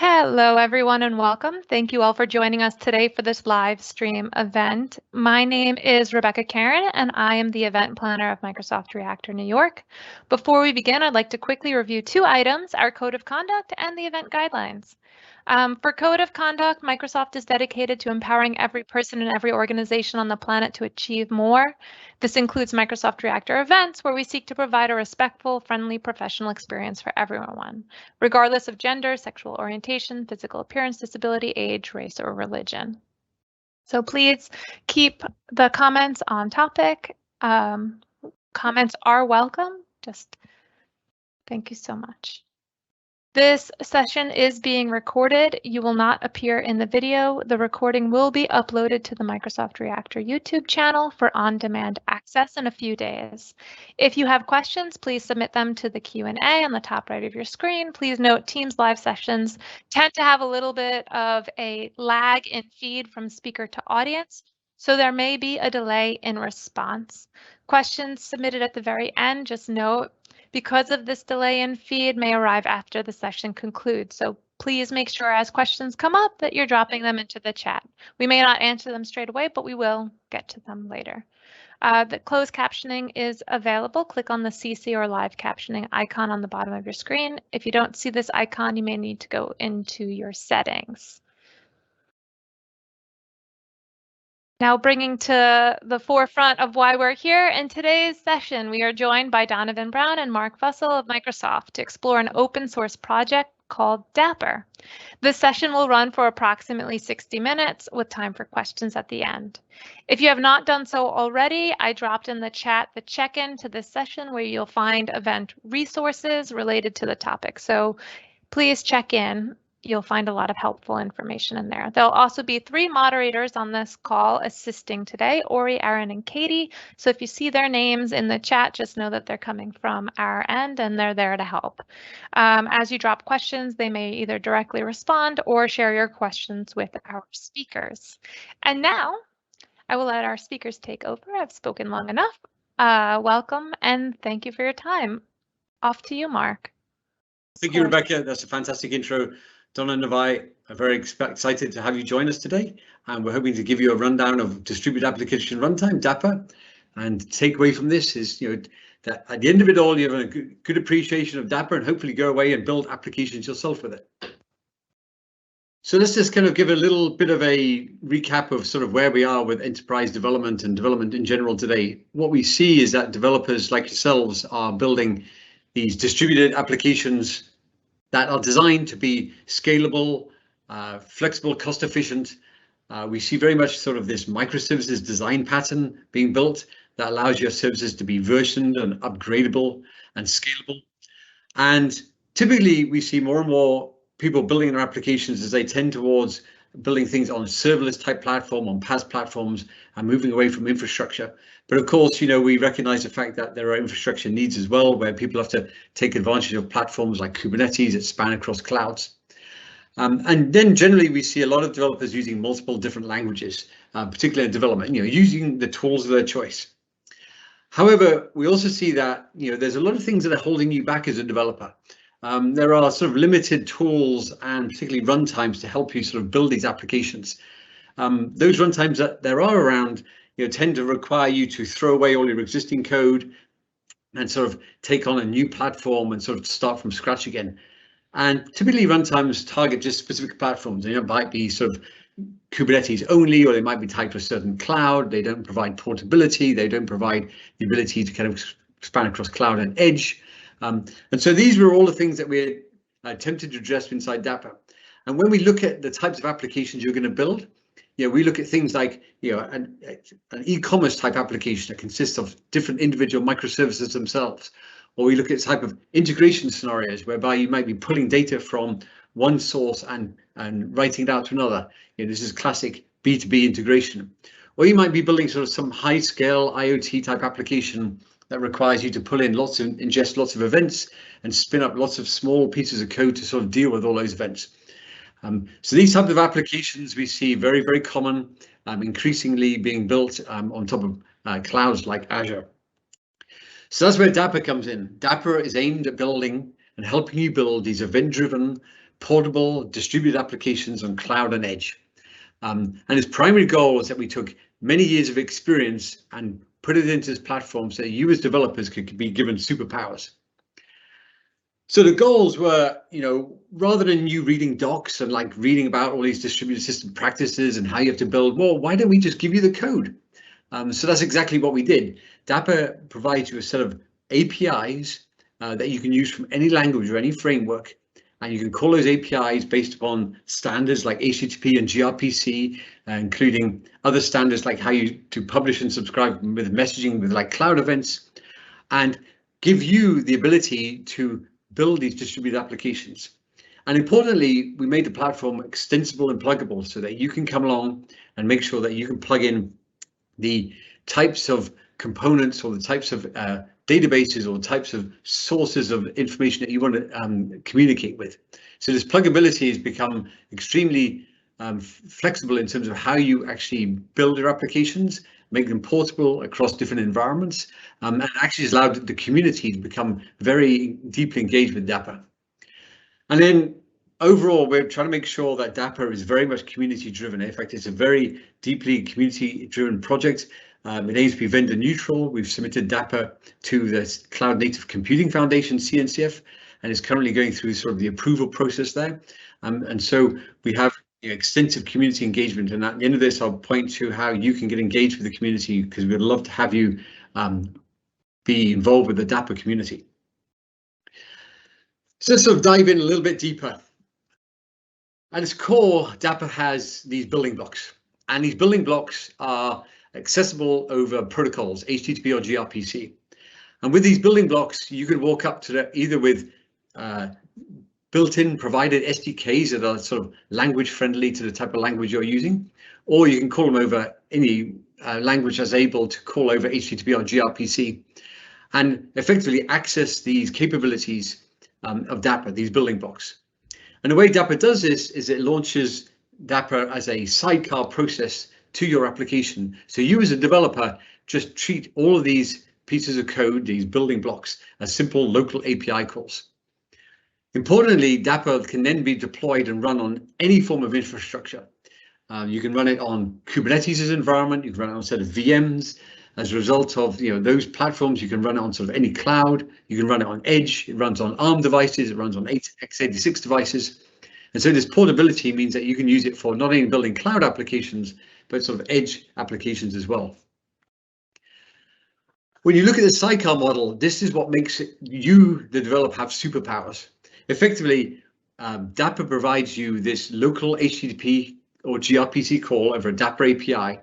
Hello, everyone, and welcome. Thank you all for joining us today for this live stream event. My name is Rebecca Karen, and I am the event planner of Microsoft Reactor New York. Before we begin, I'd like to quickly review two items, our code of conduct and the event guidelines. For code of conduct, Microsoft is dedicated to empowering every person and every organization on the planet to achieve more. This includes Microsoft Reactor events, where we seek to provide a respectful, friendly, professional experience for everyone, regardless of gender, sexual orientation, physical appearance, disability, age, race, or religion. So please keep the comments on topic. Comments are welcome. Thank you so much. This session is being recorded. You will not appear in the video. The recording will be uploaded to the Microsoft Reactor YouTube channel for on-demand access in a few days. If you have questions, please submit them to the Q&A on the top right of your screen. Please note Teams live sessions tend to have a little bit of a lag in feed from speaker to audience, so there may be a delay in response. Questions submitted at the very end, just note, because of this delay in feed may arrive after the session concludes. So please make sure as questions come up that you're dropping them into the chat. We may not answer them straight away, but we will get to them later. The closed captioning is available. Click on the CC or live captioning icon on the bottom of your screen. If you don't see this icon, you may need to go into your settings. Now bringing to the forefront of why we're here, in today's session, we are joined by Donovan Brown and Mark Fussell of Microsoft to explore an open source project called Dapr. This session will run for approximately 60 minutes with time for questions at the end. If you have not done so already, I dropped in the chat the check-in to this session where you'll find event resources related to the topic. So please check in. You'll find a lot of helpful information in there. There'll also be 3 moderators on this call assisting today, Ori, Aaron, and Katie. So if you see their names in the chat, just know that they're coming from our end and they're there to help. As you drop questions, they may either directly respond or share your questions with our speakers. And now I will let our speakers take over. I've spoken long enough. Welcome and thank you for your time. Off to you, Mark. Thank you, Rebecca. That's a fantastic intro. Donna and I are very excited to have you join us today, and we're hoping to give you a rundown of distributed application runtime, Dapr. And the takeaway from this is, that at the end of it all, you have a good appreciation of Dapr, and hopefully go away and build applications yourself with it. So let's just kind of give a little bit of a recap of sort of where we are with enterprise development and development in general today. What we see is that developers like yourselves are building these distributed applications that are designed to be scalable, flexible, cost efficient. We see very much sort of this microservices design pattern being built that allows your services to be versioned and upgradable and scalable. And typically we see more and more people building their applications as they tend towards building things on a serverless type platform, on PaaS platforms, and moving away from infrastructure. But of course, we recognize the fact that there are infrastructure needs as well, where people have to take advantage of platforms like Kubernetes that span across clouds. And then generally we see a lot of developers using multiple different languages, particularly in development, using the tools of their choice. However, we also see that there's a lot of things that are holding you back as a developer. There are sort of limited tools and particularly runtimes to help you sort of build these applications. Those runtimes that there are around tend to require you to throw away all your existing code and sort of take on a new platform and sort of start from scratch again. And typically runtimes target just specific platforms. It might be sort of Kubernetes only, or they might be tied to a certain cloud. They don't provide portability. They don't provide the ability to kind of span across cloud and edge. And so these were all the things that we attempted to address inside Dapr. And when we look at the types of applications you're going to build, we look at things like an e-commerce type application that consists of different individual microservices themselves, or we look at type of integration scenarios whereby you might be pulling data from one source and writing it out to another. This is classic B2B integration. Or you might be building sort of some high scale IoT type application that requires you to pull in ingest lots of events and spin up lots of small pieces of code to sort of deal with all those events. So these types of applications we see very, very common, increasingly being built on top of clouds like Azure. So that's where Dapr comes in. Dapr is aimed at building and helping you build these event-driven, portable, distributed applications on cloud and edge. And its primary goal is that we took many years of experience and put it into this platform so that you as developers could be given superpowers. So the goals were, rather than you reading docs and like reading about all these distributed system practices and how you have to build more, why don't we just give you the code? So that's exactly what we did. Dapr provides you a set of APIs that you can use from any language or any framework, and you can call those APIs based upon standards like HTTP and gRPC, including other standards like how you to publish and subscribe with messaging with like cloud events, and give you the ability to build these distributed applications. And importantly, we made the platform extensible and pluggable so that you can come along and make sure that you can plug in the types of components or the types of databases or types of sources of information that you want to communicate with. So this pluggability has become extremely flexible in terms of how you actually build your applications, make them portable across different environments, and actually has allowed the community to become very deeply engaged with Dapr. And then overall, we're trying to make sure that Dapr is very much community driven. In fact, it's a very deeply community driven project. It aims to be vendor neutral. We've submitted Dapr to the Cloud Native Computing Foundation, CNCF, and is currently going through sort of the approval process there. And so we have extensive community engagement, and at the end of this I'll point to how you can get engaged with the community, because we'd love to have you be involved with the Dapr community. So let's sort of dive in a little bit deeper. At its core, Dapr has these building blocks, and these building blocks are accessible over protocols, HTTP or gRPC. And with these building blocks, you could walk up to them either with built-in provided SDKs that are sort of language friendly to the type of language you're using, or you can call them over any language that's able to call over HTTP or gRPC, and effectively access these capabilities of Dapr, these building blocks. And the way Dapr does this is it launches Dapr as a sidecar process to your application. So you as a developer just treat all of these pieces of code, these building blocks, as simple local API calls. Importantly, Dapr can then be deployed and run on any form of infrastructure. You can run it on Kubernetes' environment, you can run it on a set of VMs. As a result of those platforms, you can run it on sort of any cloud, you can run it on edge, it runs on ARM devices, it runs on x86 devices. And so this portability means that you can use it for not only building cloud applications, but sort of edge applications as well. When you look at the sidecar model, this is what makes you, the developer, have superpowers. Effectively, Dapr provides you this local HTTP or gRPC call over a Dapr API.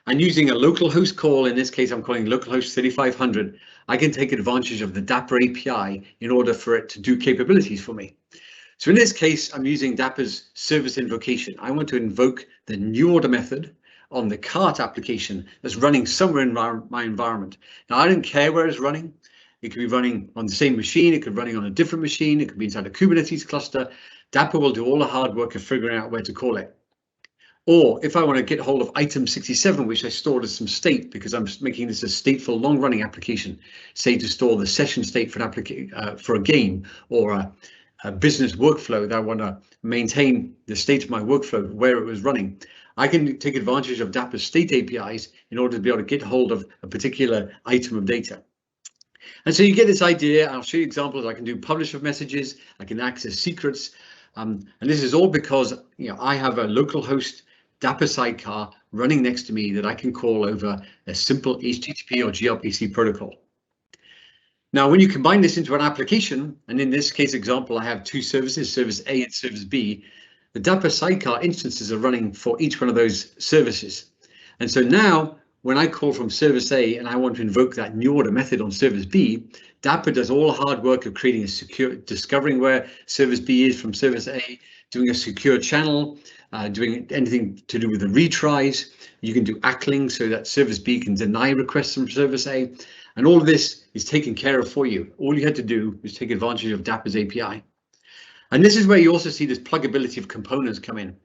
And using a localhost call, in this case, I'm calling localhost 3500, I can take advantage of the Dapr API in order for it to do capabilities for me. So in this case, I'm using Dapr's service invocation. I want to invoke the new order method on the cart application that's running somewhere in my environment. Now, I don't care where it's running. It could be running on the same machine, it could be running on a different machine, it could be inside a Kubernetes cluster. Dapr will do all the hard work of figuring out where to call it. Or if I want to get hold of item 67, which I stored as some state, because I'm making this a stateful long-running application, say to store the session state for an for a game, or a business workflow that I want to maintain the state of my workflow where it was running, I can take advantage of Dapr's state APIs in order to be able to get hold of a particular item of data. And so you get this idea. I'll show you examples. I can do publish of messages, I can access secrets, and this is all because I have a localhost Dapr sidecar running next to me that I can call over a simple HTTP or gRPC protocol. Now, when you combine this into an application, and in this case example, I have two services, service A and service B, the Dapr sidecar instances are running for each one of those services. And so now, when I call from service A and I want to invoke that new order method on service B, Dapr does all the hard work of creating a secure, discovering where service B is from service A, doing a secure channel, doing anything to do with the retries. You can do ACLing so that service B can deny requests from service A. And all of this is taken care of for you. All you had to do was take advantage of Dapr's API. And this is where you also see this pluggability of components come in.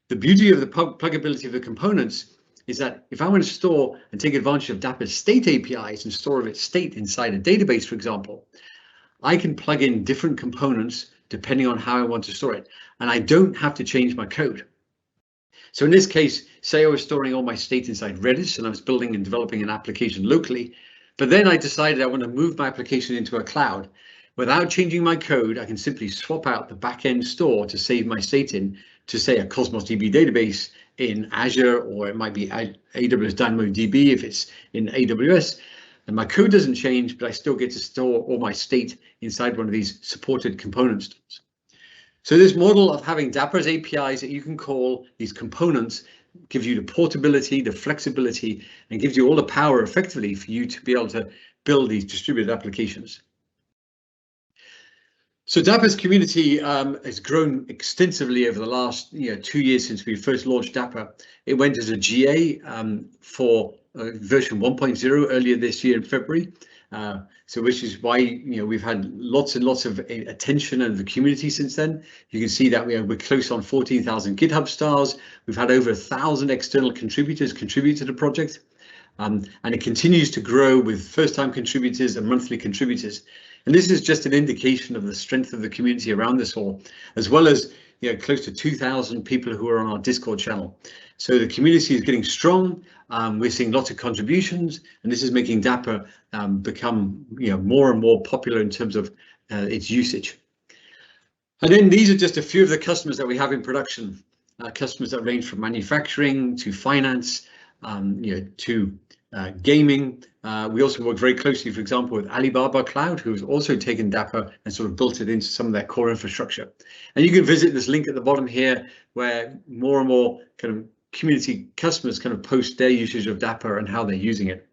The beauty of the pluggability of the components is that if I want to store and take advantage of Dapr's state APIs and store its state inside a database, for example, I can plug in different components depending on how I want to store it, and I don't have to change my code. So in this case, say I was storing all my state inside Redis and I was building and developing an application locally, but then I decided I want to move my application into a cloud. Without changing my code, I can simply swap out the backend store to save my state in to, say, a Cosmos DB database in Azure, or it might be AWS DynamoDB if it's in AWS. And my code doesn't change, but I still get to store all my state inside one of these supported component stores. So this model of having Dapr's APIs that you can call these components gives you the portability, the flexibility, and gives you all the power effectively for you to be able to build these distributed applications. So Dapr's community has grown extensively over the last 2 years since we first launched Dapr. It went as a GA for version 1.0 earlier this year in February. So which is why we've had lots and lots of attention in the community since then. You can see that we're close on 14,000 GitHub stars. We've had over 1,000 external contributors contribute to the project, and it continues to grow with first-time contributors and monthly contributors. And this is just an indication of the strength of the community around this all, as well as close to 2,000 people who are on our Discord channel. So the community is getting strong. We're seeing lots of contributions, and this is making Dapr become more and more popular in terms of its usage. And then these are just a few of the customers that we have in production. Customers that range from manufacturing to finance, to gaming. We also work very closely, for example, with Alibaba Cloud, who has also taken Dapr and sort of built it into some of their core infrastructure. And you can visit this link at the bottom here, where more and more kind of community customers kind of post their usage of Dapr and how they're using it.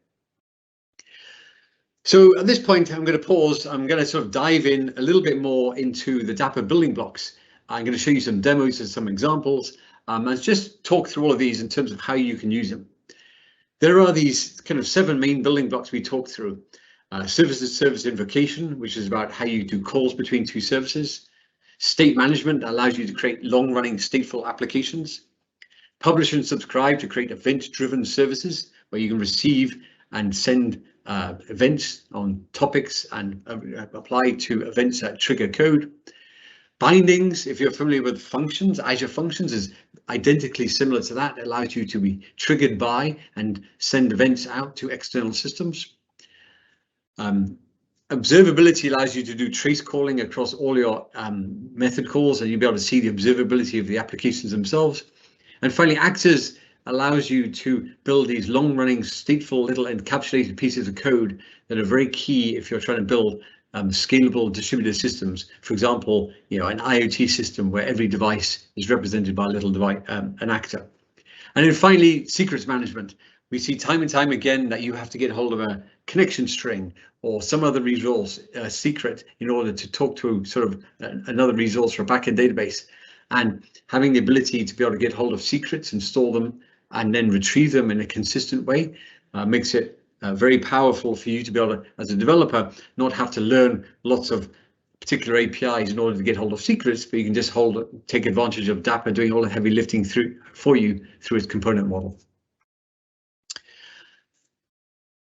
So at this point, I'm going to pause. I'm going to sort of dive in a little bit more into the Dapr building blocks. I'm going to show you some demos and some examples, and just talk through all of these in terms of how you can use them. There are these kind of 7 main building blocks we talk through. Service invocation, which is about how you do calls between 2 services. State management allows you to create long-running stateful applications. Publish and subscribe to create event-driven services where you can receive and send events on topics and apply to events that trigger code. Bindings, if you're familiar with functions, Azure Functions is identically similar to that. It allows you to be triggered by and send events out to external systems. Observability allows you to do trace calling across all your method calls, and you'll be able to see the observability of the applications themselves. And finally, Actors allows you to build these long-running, stateful little encapsulated pieces of code that are very key if you're trying to build scalable distributed systems. For example, an IoT system where every device is represented by a little device, an actor. And then finally, secrets management. We see time and time again that you have to get hold of a connection string or some other resource secret in order to talk to sort of another resource for a backend database. And having the ability to be able to get hold of secrets and store them and then retrieve them in a consistent way makes it very powerful for you to be able to, as a developer, not have to learn lots of particular APIs in order to get hold of secrets, but you can just take advantage of Dapr doing all the heavy lifting for you through its component model.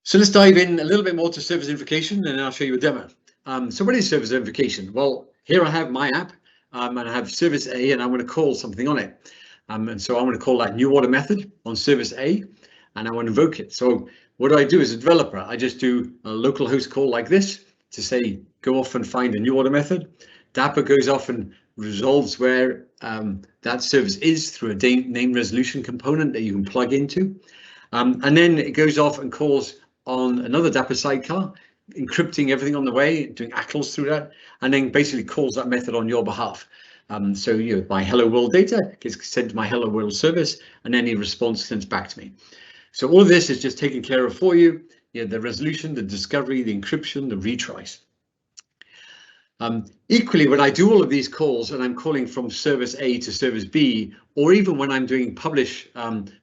So let's dive in a little bit more to service invocation, and then I'll show you a demo. So what is service invocation? Well, here I have my app, and I have service A, and I'm going to call something on it. And so I'm going to call that new order method on service A, and I want to invoke it. So what do I do as a developer? I just do a local host call like this to say, go off and find a new order method. Dapr goes off and resolves where that service is through a name resolution component that you can plug into. And then it goes off and calls on another Dapr sidecar, encrypting everything on the way, doing ACLs through that, and then basically calls that method on your behalf. So my hello world data gets sent to my hello world service, and any response sends back to me. So all of this is just taken care of for you. The resolution, the discovery, the encryption, the retries. Equally, when I do all of these calls and I'm calling from service A to service B, or even when I'm doing publish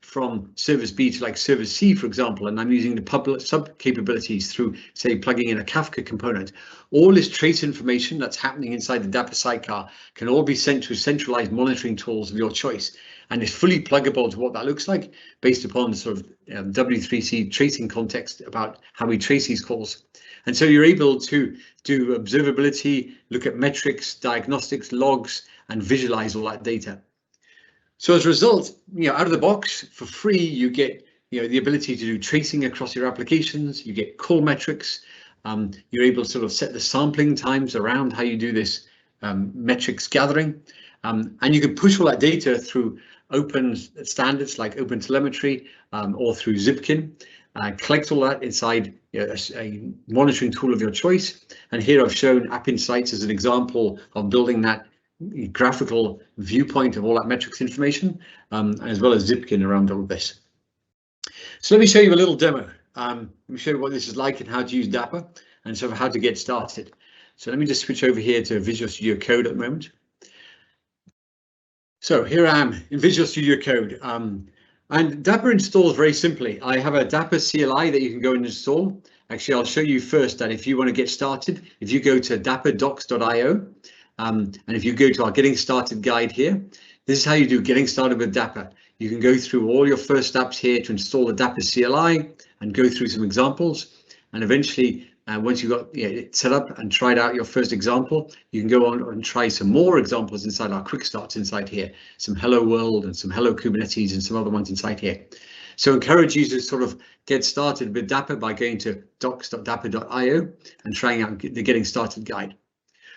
from service B to like service C, for example, and I'm using the public sub capabilities through, say, plugging in a Kafka component, all this trace information that's happening inside the Dapr sidecar can all be sent to centralized monitoring tools of your choice. And it's fully pluggable to what that looks like based upon sort of W3C tracing context about how we trace these calls. And so you're able to do observability, look at metrics, diagnostics, logs, and visualize all that data. So as a result, out of the box for free, you get the ability to do tracing across your applications. You get call metrics. You're able to sort of set the sampling times around how you do this metrics gathering, and you can push all that data through open standards like OpenTelemetry or through Zipkin. Collect all that inside a monitoring tool of your choice. And here I've shown App Insights as an example of building that graphical viewpoint of all that metrics information, as well as Zipkin around all of this. So let me show you a little demo. Let me show you what this is like and how to use Dapr and sort of how to get started. So let me just switch over here to Visual Studio Code at the moment. So here I am in Visual Studio Code. And Dapr installs very simply. I have a Dapr CLI that you can go and install. Actually, I'll show you first that if you want to get started, if you go to daprdocs.io, and if you go to our Getting Started guide here, this is how you do Getting Started with Dapr. You can go through all your first steps here to install the Dapr CLI and go through some examples. And eventually, once you've got it set up and tried out your first example, you can go on and try some more examples inside our quick starts inside here, some Hello World and some Hello Kubernetes and some other ones inside here. So encourage you to sort of get started with Dapr by going to docs.dapr.io and trying out the Getting Started guide.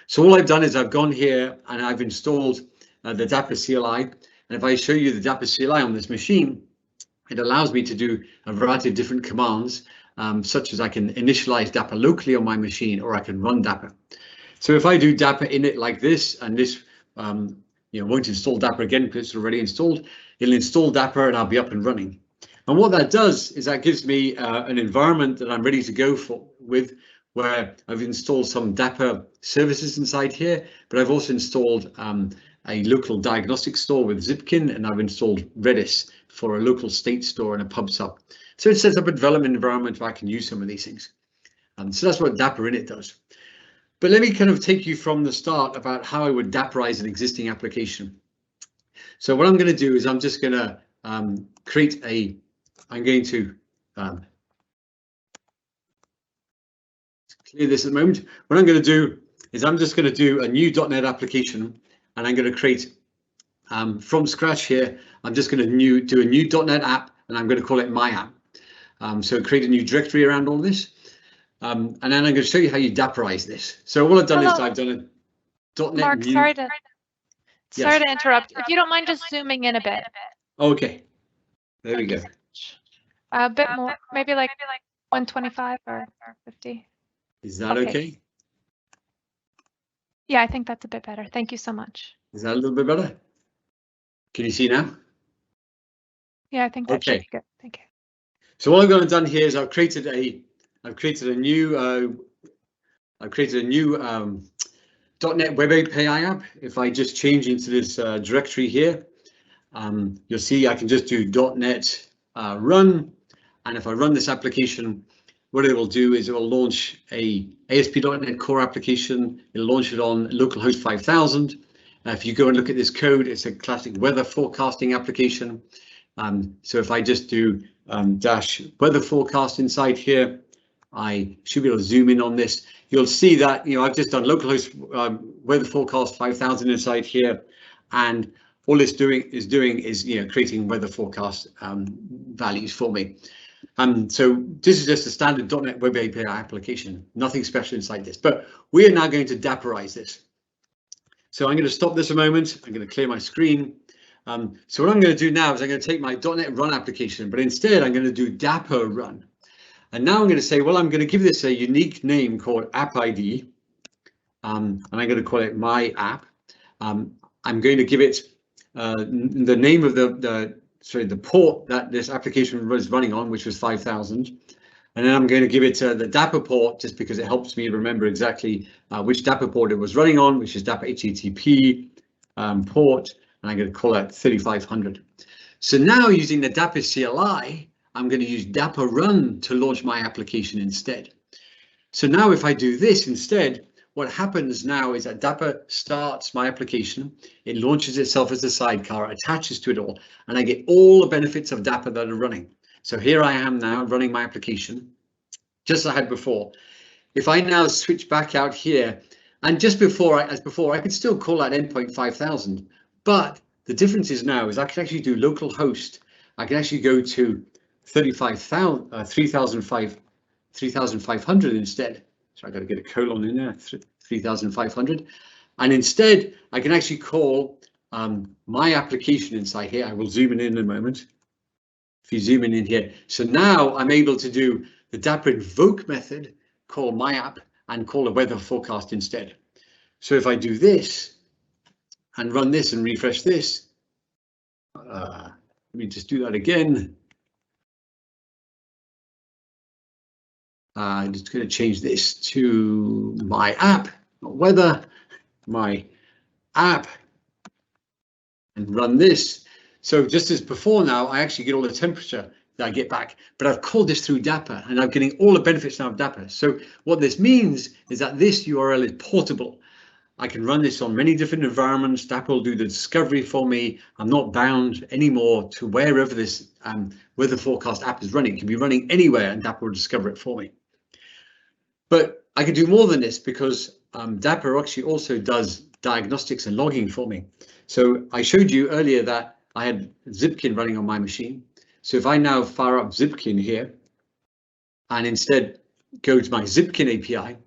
So all I've done is I've gone here and I've installed the Dapr CLI. And if I show you the Dapr CLI on this machine, it allows me to do a variety of different commands, such as I can initialize Dapr locally on my machine, or I can run Dapr. So if I do Dapr init like this, and this won't install Dapr again because it's already installed, it'll install Dapr and I'll be up and running. And what that does is that gives me an environment that I'm ready to go with, where I've installed some Dapr services inside here, but I've also installed a local diagnostic store with Zipkin, and I've installed Redis for a local state store and a pub sub. So it sets up a development environment where I can use some of these things. So that's what Dapr init does. But let me kind of take you from the start about how I would Dapprize an existing application. So what I'm going to do is I'm just going to clear this at the moment. What I'm going to do is I'm just going to do a new .NET application, and I'm going to create from scratch here. I'm just going to do a new .NET app, and I'm going to call it my app. So create a new directory around all this, and then I'm going to show you how you Dapprize this. So what I've done is I've done a .NET Mark, new. sorry to interrupt. If you don't mind just zooming in a bit. Okay, there we go. A bit more, maybe like 125 or 50. Is that okay? Yeah, I think that's a bit better. Thank you so much. Is that a little bit better? Can you see now? Yeah, I think that should be good. Thank you. So what I've gone and done here is I've created a new .NET Web API app. If I just change into this directory here, you'll see I can just do .NET run, and if I run this application, what it will do is it will launch a ASP.NET Core application. It'll launch it on localhost 5000. If you go and look at this code, it's a classic weather forecasting application. So if I just do dash weather forecast inside here, I should be able to zoom in on this. You'll see that I've just done localhost weather forecast 5000 inside here, and all it's doing is creating weather forecast values for me. So this is just a standard .NET Web API application, nothing special inside this, but we are now going to Dapprize this. So I'm going to stop this a moment. I'm going to clear my screen. So what I'm going to do now is I'm going to take my .NET Run application, but instead I'm going to do Dapr Run. And now I'm going to say, well, I'm going to give this a unique name called AppID, and I'm going to call it my app. I'm going to give it the name of the port that this application was running on, which was 5000. And then I'm going to give it the Dapr port, just because it helps me remember exactly which Dapr port it was running on, which is Dapr HTTP port, and I'm going to call that 3500. So now using the Dapr CLI, I'm going to use Dapr Run to launch my application instead. So now if I do this instead, what happens now is that Dapr starts my application, it launches itself as a sidecar, attaches to it all, and I get all the benefits of Dapr that are running. So here I am now running my application, just as I had before. If I now switch back out here, and just before, as before, I could still call that endpoint 5000, but the difference is now is I can actually do local host. I can actually go to 3,500 instead. So I got to get a colon in there, 3,500. And instead, I can actually call my application inside here. I will zoom in a moment. If you zoom in here, so now I'm able to do the Dapr invoke method, call my app, and call a weather forecast instead. So if I do this and run this and refresh this, let me just do that again. I'm just going to change this to my app, not weather, my app, and run this. So just as before now, I actually get all the temperature that I get back, but I've called this through Dapr and I'm getting all the benefits now of Dapr. So what this means is that this URL is portable. I can run this on many different environments. Dapr will do the discovery for me. I'm not bound anymore to wherever this weather forecast app is running. It can be running anywhere and Dapr will discover it for me. But I can do more than this because Dapr actually also does diagnostics and logging for me. So I showed you earlier that I had Zipkin running on my machine. So if I now fire up Zipkin here and instead go to my Zipkin API,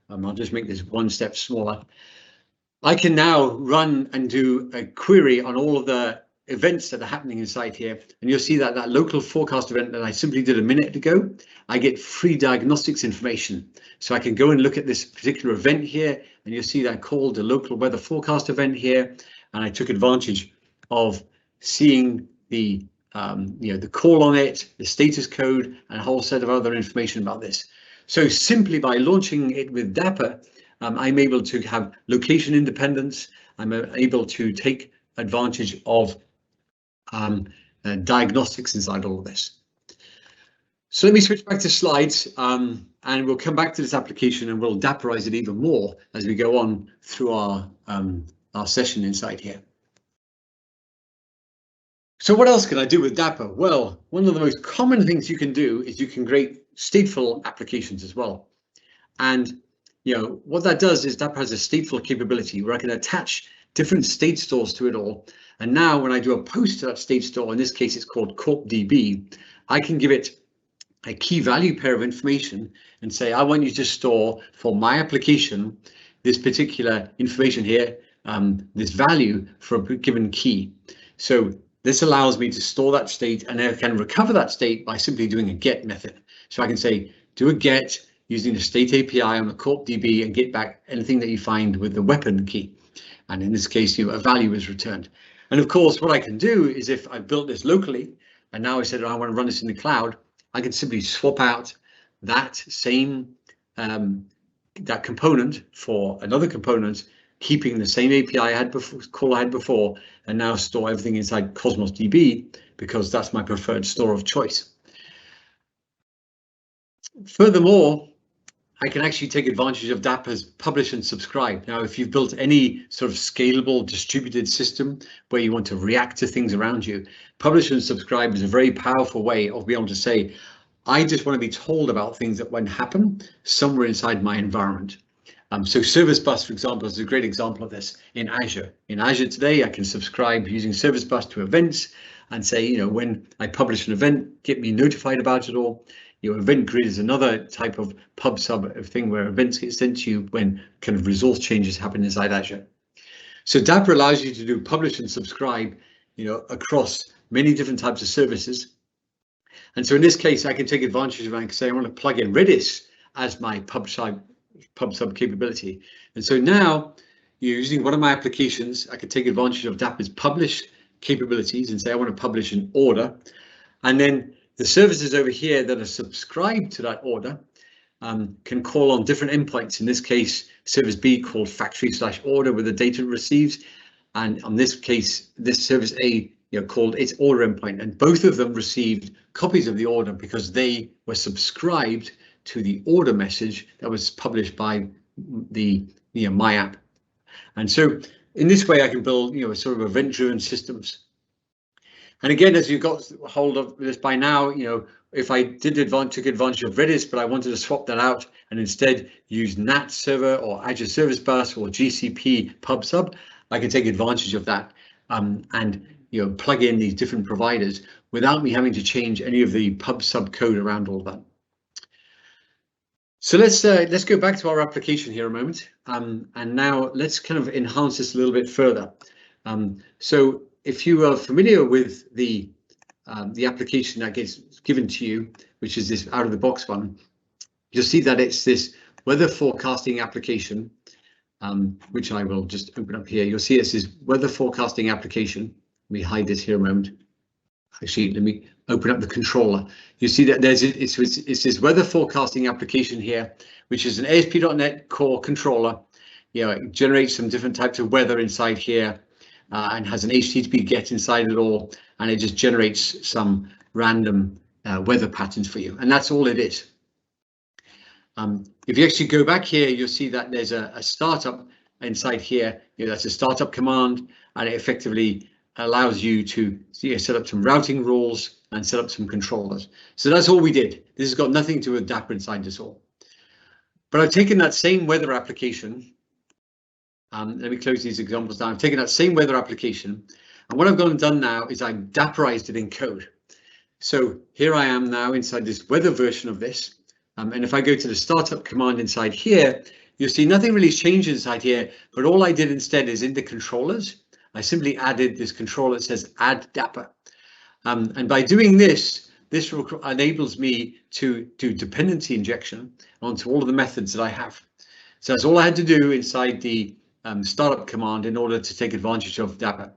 I'll just make this one step smaller. I can now run and do a query on all of the events that are happening inside here. And you'll see that that local forecast event that I simply did a minute ago, I get free diagnostics information. So I can go and look at this particular event here, and you'll see that I called the local weather forecast event here. And I took advantage of seeing the the call on it, the status code, and a whole set of other information about this. So simply by launching it with Dapr, I'm able to have location independence. I'm able to take advantage of diagnostics inside all of this. So let me switch back to slides and we'll come back to this application and we'll Dapprize it even more as we go on through our session inside here. So what else can I do with Dapr? Well, one of the most common things you can do is you can create stateful applications as well. And what that does is Dapr has a stateful capability where I can attach different state stores to it all. And now when I do a post to that state store, in this case, it's called corpdb, I can give it a key value pair of information and say, I want you to store for my application, this particular information here, this value for a given key. So this allows me to store that state and I can recover that state by simply doing a get method. So I can say, do a get using the state API on the corpdb and get back anything that you find with the weapon key. And in this case, a value is returned. And of course, what I can do is if I built this locally, and now I said I want to run this in the cloud, I can simply swap out that same that component for another component, keeping the same API I had before, call I had before, and now store everything inside Cosmos DB because that's my preferred store of choice. Furthermore, I can actually take advantage of Dapr's publish and subscribe. Now, if you've built any sort of scalable distributed system where you want to react to things around you, publish and subscribe is a very powerful way of being able to say, I just want to be told about things that won't happen somewhere inside my environment. So Service Bus, for example, is a great example of this in Azure. In Azure today, I can subscribe using Service Bus to events and say, when I publish an event, get me notified about it all. Event grid is another type of pub sub thing where events get sent to you when kind of resource changes happen inside Azure. So Dapr allows you to do publish and subscribe, across many different types of services. And so in this case, I can take advantage of it and say I want to plug in Redis as my pub sub capability. And so now using one of my applications, I can take advantage of Dapr's publish capabilities and say I want to publish an order, and then the services over here that are subscribed to that order can call on different endpoints. In this case, service B called factory/order with the data it receives. And on this case, this service A called its order endpoint. And both of them received copies of the order because they were subscribed to the order message that was published by the my app. And so in this way, I can build sort of event-driven systems. And again, as you've got hold of this by now, you know, if I took advantage of Redis, but I wanted to swap that out and instead use NAT server or Azure Service Bus or GCP PubSub, I can take advantage of that and, you know, plug in these different providers without me having to change any of the PubSub code around all that. So let's go back to our application here a moment, and now let's kind of enhance this a little bit further. So if you are familiar with the application that gets given to you, which is this out of the box one, you'll see that it's this weather forecasting application, which I will just open up here. You'll see it's this weather forecasting application. Let me hide this here a moment. Actually, let me open up the controller. You see that it's this weather forecasting application here, which is an ASP.NET Core controller. You know, it generates some different types of weather inside here and has an HTTP GET inside it all, and it just generates some random weather patterns for you, and that's all it is. If you actually go back here, you'll see that there's a startup inside here. You know, that's a startup command, and it effectively allows you to set up some routing rules and set up some controllers. So that's all we did. This has got nothing to do with Dapr inside this all. But I've taken that same weather application. Let me close these examples down. I've taken that same weather application, and what I've gone and done now is I've Daprized it in code. So here I am now inside this weather version of this. And if I go to the startup command inside here, you'll see nothing really changes inside here, but all I did instead is in the controllers, I simply added this controller that says add Dapr. And by doing this enables me to do dependency injection onto all of the methods that I have. So that's all I had to do inside the startup command in order to take advantage of Dapr.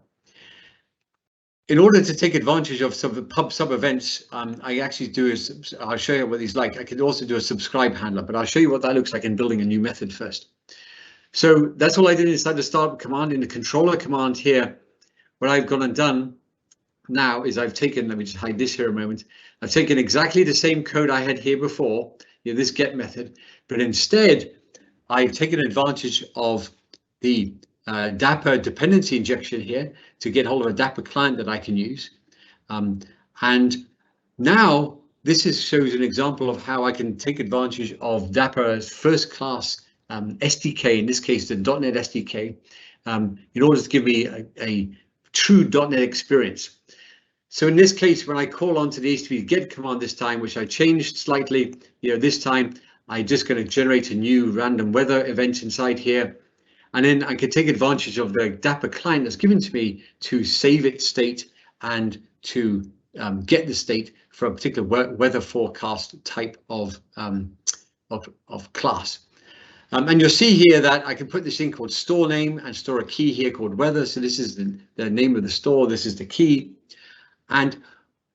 In order to take advantage of some of the PubSub events, I actually I'll show you what these like. I can also do a subscribe handler, but I'll show you what that looks like in building a new method first. So that's all I did inside the startup command. In the controller command here, what I've gone and done now is I've taken, let me just hide this here a moment. I've taken exactly the same code I had here before, this get method, but instead I've taken advantage of the Dapr dependency injection here to get hold of a Dapr client that I can use. And now this shows an example of how I can take advantage of Dapr's first class SDK, in this case the .NET SDK, in order to give me a true .NET experience. So in this case, when I call onto the HTTP GET command this time, which I changed slightly, this time I'm just going to generate a new random weather event inside here. And then I can take advantage of the Dapr client that's given to me to save its state and to get the state for a particular weather forecast type of class. And you'll see here that I can put this in called store name and store a key here called weather. So this is the name of the store. This is the key. And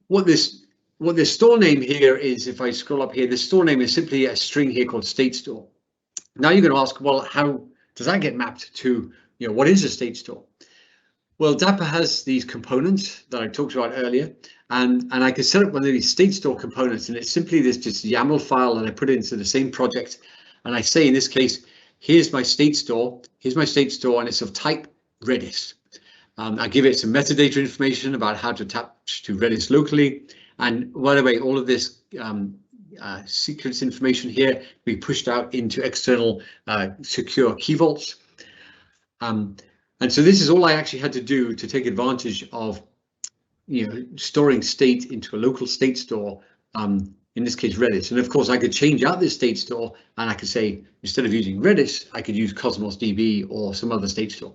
what this store name here is, if I scroll up here, the store name is simply a string here called state store. Now you're going to ask, well, how does that get mapped to, what is a state store? Well, Dapr has these components that I talked about earlier, and I can set up one of these state store components, and it's simply this just YAML file that I put into the same project. And I say, in this case, here's my state store, and it's of type Redis. I give it some metadata information about how to attach to Redis locally. And by the way, all of this secrets information here be pushed out into external secure key vaults. And so this is all I actually had to do to take advantage of, storing state into a local state store, in this case Redis. And of course I could change out this state store, and I could say, instead of using Redis, I could use Cosmos DB or some other state store.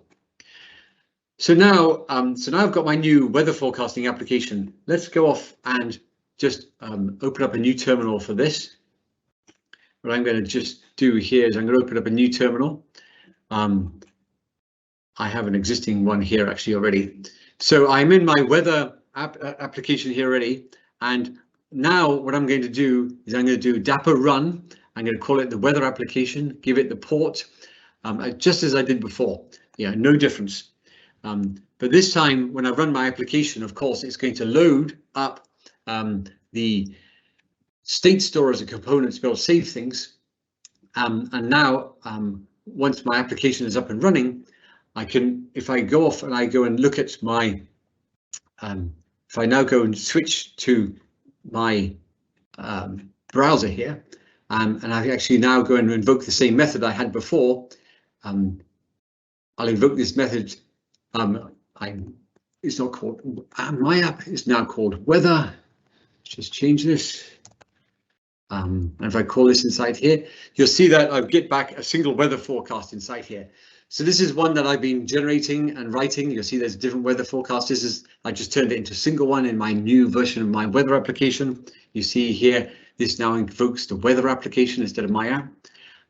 So now I've got my new weather forecasting application. Let's go off and just open up a new terminal for this. What I'm going to just do here is I'm going to open up a new terminal. I have an existing one here actually already. So I'm in my weather application here already. And now what I'm going to do is I'm going to do Dapr run. I'm going to call it the weather application, give it the port, just as I did before. No difference. But this time when I run my application, of course, it's going to load up the state store as a component to be able to save things. And now, once my application is up and running, I can, if I go off and I go and look at my if I now go and switch to my browser here, and I actually now go and invoke the same method I had before, I'll invoke this method. It's not called my app is now called weather. Just change this. And if I call this inside here, you'll see that I get back a single weather forecast inside here. So this is one that I've been generating and writing. You'll see there's different weather forecasts. I just turned it into a single one in my new version of my weather application. You see here, this now invokes the weather application instead of my app.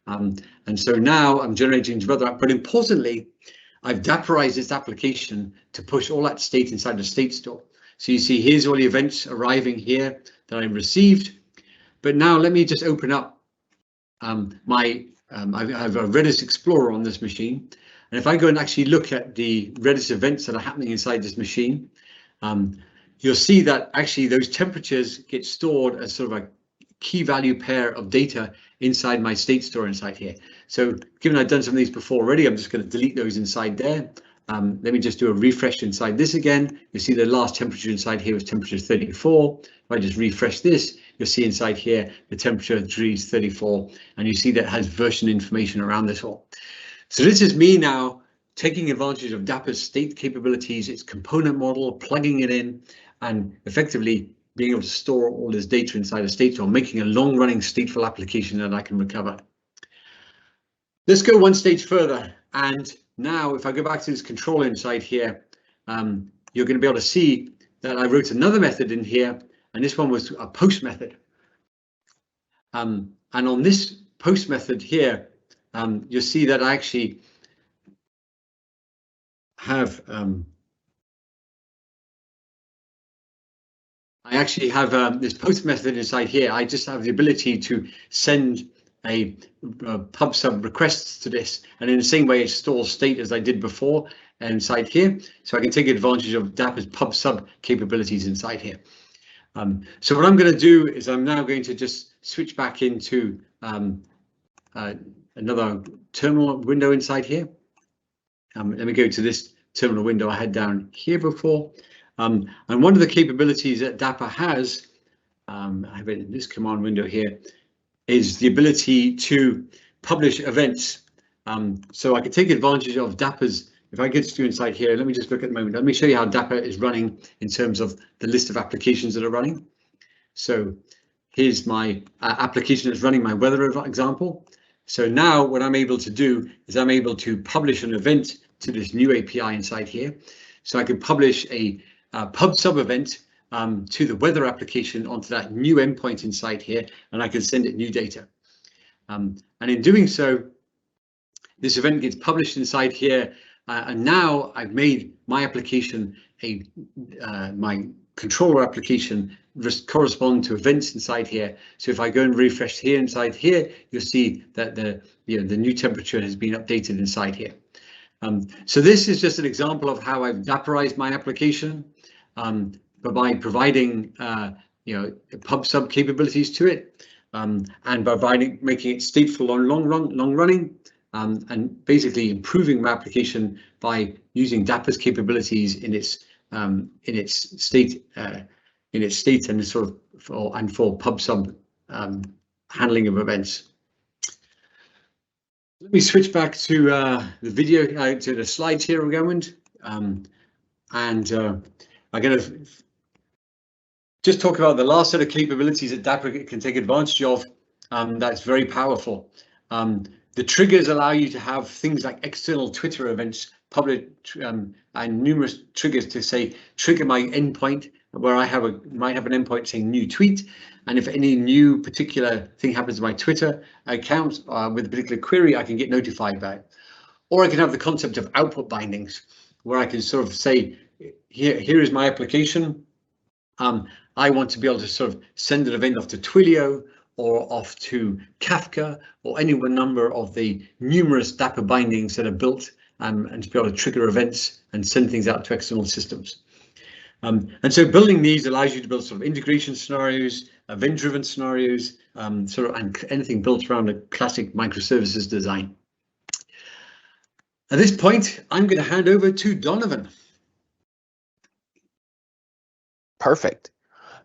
And so now I'm generating the weather app, but importantly, I've Dapperized this application to push all that state inside the state store. So you see here's all the events arriving here that I received. But now let me just open up I have a Redis Explorer on this machine. And if I go and actually look at the Redis events that are happening inside this machine, you'll see that actually those temperatures get stored as sort of a key value pair of data inside my state store inside here. So given I've done some of these before already, I'm just going to delete those inside there. Let me just do a refresh inside this again. You see the last temperature inside here was temperature 34. If I just refresh this, you'll see inside here the temperature degrees 34, and you see that has version information around this all. So this is me now taking advantage of Dapper's state capabilities, its component model, plugging it in, and effectively being able to store all this data inside a state store, making a long-running stateful application that I can recover. Let's go one stage further, and now if I go back to this controller inside here, you're going to be able to see that I wrote another method in here, and this one was a post method. And on this post method here, you'll see that I actually have this post method inside here. I just have the ability to send a pub sub requests to this, and in the same way it stores state as I did before inside here, so I can take advantage of Dapper's pub sub capabilities inside here. So what I'm going to do is I'm now going to just switch back into another terminal window inside here. Let me go to this terminal window I had down here before. And one of the capabilities that Dapr has, I have it in this command window here, is the ability to publish events. So I can take advantage of Dapper's, if I get to inside here, let me just look at the moment. Let me show you how Dapr is running in terms of the list of applications that are running. So here's my application that's running my weather example. So now what I'm able to do is I'm able to publish an event to this new API inside here. So I can publish a pub sub event to the weather application onto that new endpoint inside here, and I can send it new data. And in doing so, this event gets published inside here, and now I've made my application my controller application correspond to events inside here. So if I go and refresh here inside here, you'll see that the new temperature has been updated inside here. So this is just an example of how I've Dapperized my application, but by providing pub sub capabilities to it, and making it stateful on long running, and basically improving my application by using Dapper's capabilities in its state and sort of for pub sub handling of events. Let me switch back to the video, to the slides here we're going, and I'm going to just talk about the last set of capabilities that Dapr can take advantage of. That's very powerful. The triggers allow you to have things like external Twitter events, public and numerous triggers to say trigger my endpoint, where I might have an endpoint saying new tweet, and if any new particular thing happens to my Twitter account with a particular query, I can get notified about it. Or I can have the concept of output bindings, where I can sort of say, here is my application. I want to be able to sort of send an event off to Twilio or off to Kafka or any one number of the numerous Dapr bindings that are built, and to be able to trigger events and send things out to external systems. And so building these allows you to build sort of integration scenarios, event-driven scenarios, and anything built around a classic microservices design. At this point, I'm going to hand over to Donovan. Perfect.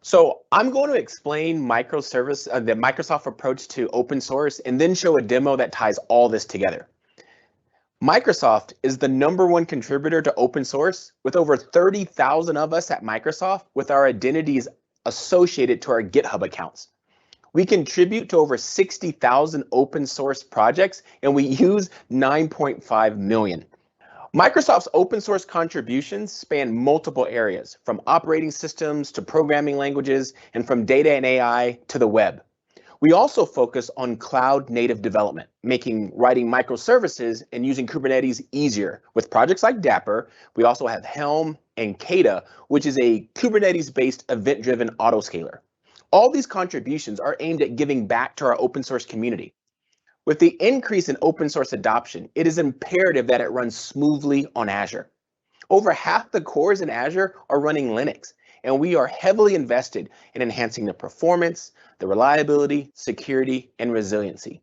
So I'm going to explain the Microsoft approach to open source and then show a demo that ties all this together. Microsoft is the #1 contributor to open source, with over 30,000 of us at Microsoft with our identities associated to our GitHub accounts. We contribute to over 60,000 open source projects, and we use 9.5 million. Microsoft's open source contributions span multiple areas, from operating systems to programming languages, and from data and AI to the web. We also focus on cloud native development, making writing microservices and using Kubernetes easier. With projects like Dapr, we also have Helm and Kata, which is a Kubernetes-based event-driven autoscaler. All these contributions are aimed at giving back to our open source community. With the increase in open source adoption, it is imperative that it runs smoothly on Azure. Over half the cores in Azure are running Linux, and we are heavily invested in enhancing the performance, the reliability, security, and resiliency.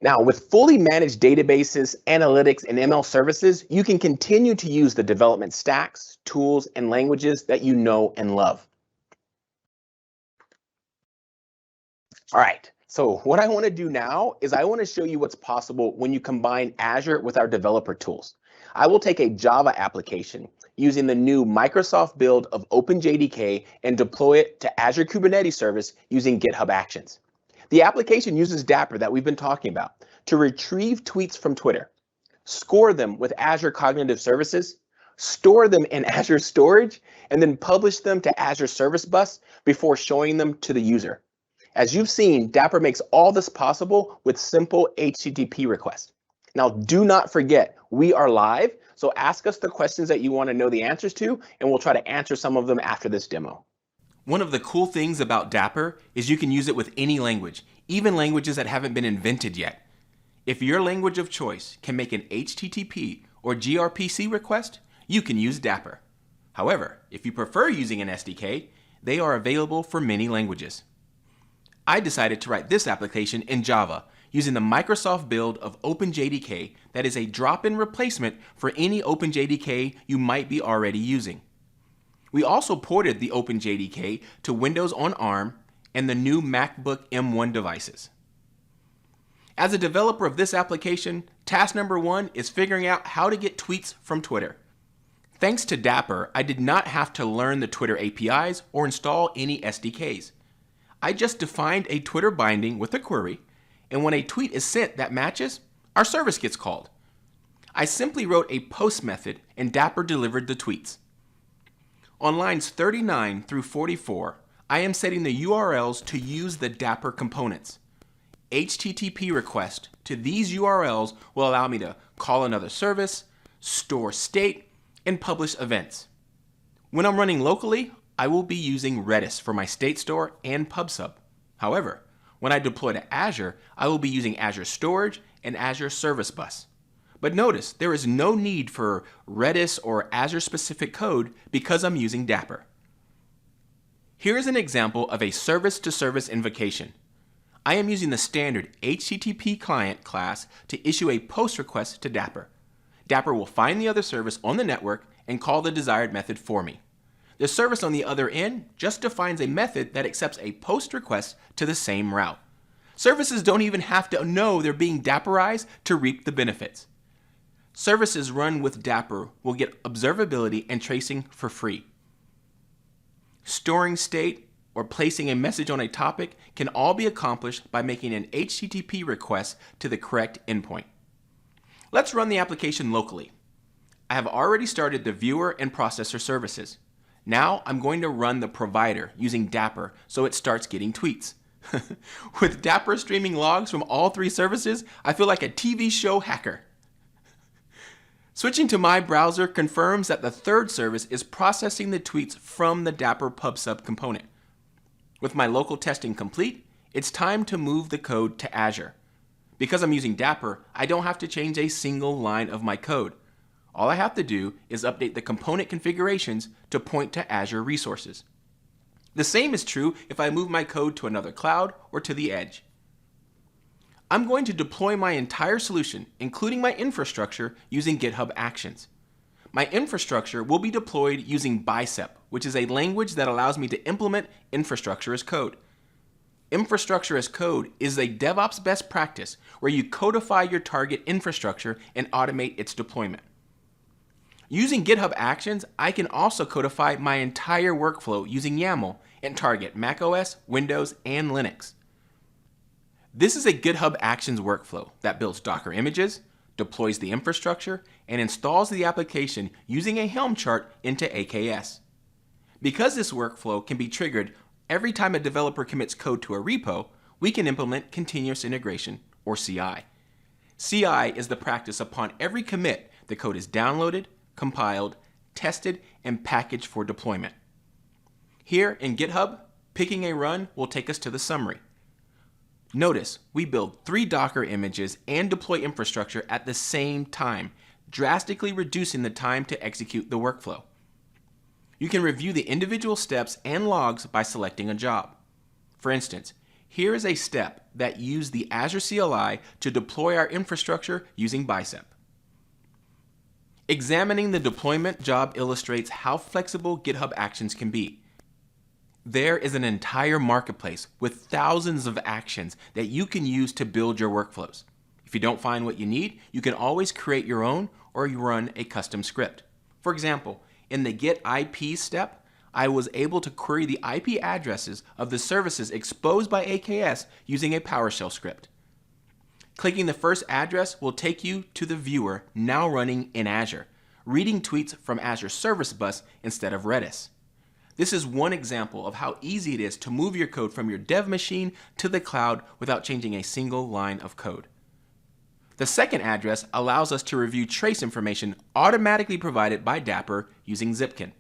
Now, with fully managed databases, analytics, and ML services, you can continue to use the development stacks, tools, and languages that you know and love. All right, so what I want to do now is I want to show you what's possible when you combine Azure with our developer tools. I will take a Java application using the new Microsoft build of OpenJDK and deploy it to Azure Kubernetes Service using GitHub Actions. The application uses Dapr that we've been talking about to retrieve tweets from Twitter, score them with Azure Cognitive Services, store them in Azure Storage, and then publish them to Azure Service Bus before showing them to the user. As you've seen, Dapr makes all this possible with simple HTTP requests. Now, do not forget, we are live, so ask us the questions that you want to know the answers to, and we'll try to answer some of them after this demo. One of the cool things about Dapr is you can use it with any language, even languages that haven't been invented yet. If your language of choice can make an HTTP or gRPC request, you can use Dapr. However, if you prefer using an SDK, they are available for many languages. I decided to write this application in Java using the Microsoft build of OpenJDK that is a drop-in replacement for any OpenJDK you might be already using. We also ported the OpenJDK to Windows on ARM and the new MacBook M1 devices. As a developer of this application, task number 1 is figuring out how to get tweets from Twitter. Thanks to Dapr, I did not have to learn the Twitter APIs or install any SDKs. I just defined a Twitter binding with a query, and when a tweet is sent that matches, our service gets called. I simply wrote a post method and Dapr delivered the tweets. On lines 39 through 44, I am setting the URLs to use the Dapr components. HTTP request to these URLs will allow me to call another service, store state, and publish events. When I'm running locally, I will be using Redis for my state store and PubSub. However, when I deploy to Azure, I will be using Azure Storage and Azure Service Bus. But notice, there is no need for Redis or Azure-specific code because I'm using Dapr. Here is an example of a service-to-service invocation. I am using the standard HTTP client class to issue a post request to Dapr. Dapr will find the other service on the network and call the desired method for me. The service on the other end just defines a method that accepts a post request to the same route. Services don't even have to know they're being Daprized to reap the benefits. Services run with Dapr will get observability and tracing for free. Storing state or placing a message on a topic can all be accomplished by making an HTTP request to the correct endpoint. Let's run the application locally. I have already started the viewer and processor services. Now I'm going to run the provider using Dapr so it starts getting tweets. With Dapr streaming logs from all 3 services, I feel like a TV show hacker. Switching to my browser confirms that the 3rd service is processing the tweets from the Dapr PubSub component. With my local testing complete, it's time to move the code to Azure. Because I'm using Dapr, I don't have to change a single line of my code. All I have to do is update the component configurations to point to Azure resources. The same is true if I move my code to another cloud or to the edge. I'm going to deploy my entire solution, including my infrastructure, using GitHub Actions. My infrastructure will be deployed using Bicep, which is a language that allows me to implement infrastructure as code. Infrastructure as code is a DevOps best practice where you codify your target infrastructure and automate its deployment. Using GitHub Actions, I can also codify my entire workflow using YAML and target macOS, Windows, and Linux. This is a GitHub Actions workflow that builds Docker images, deploys the infrastructure, and installs the application using a Helm chart into AKS. Because this workflow can be triggered every time a developer commits code to a repo, we can implement continuous integration, or CI. CI is the practice upon every commit the code is downloaded, compiled, tested, and packaged for deployment. Here in GitHub, picking a run will take us to the summary. Notice we build 3 Docker images and deploy infrastructure at the same time, drastically reducing the time to execute the workflow. You can review the individual steps and logs by selecting a job. For instance, here is a step that used the Azure CLI to deploy our infrastructure using Bicep. Examining the deployment job illustrates how flexible GitHub Actions can be. There is an entire marketplace with thousands of actions that you can use to build your workflows. If you don't find what you need, you can always create your own or you run a custom script. For example, in the Get IP step, I was able to query the IP addresses of the services exposed by AKS using a PowerShell script. Clicking the first address will take you to the viewer now running in Azure, reading tweets from Azure Service Bus instead of Redis. This is one example of how easy it is to move your code from your dev machine to the cloud without changing a single line of code. The second address allows us to review trace information automatically provided by Dapr using Zipkin.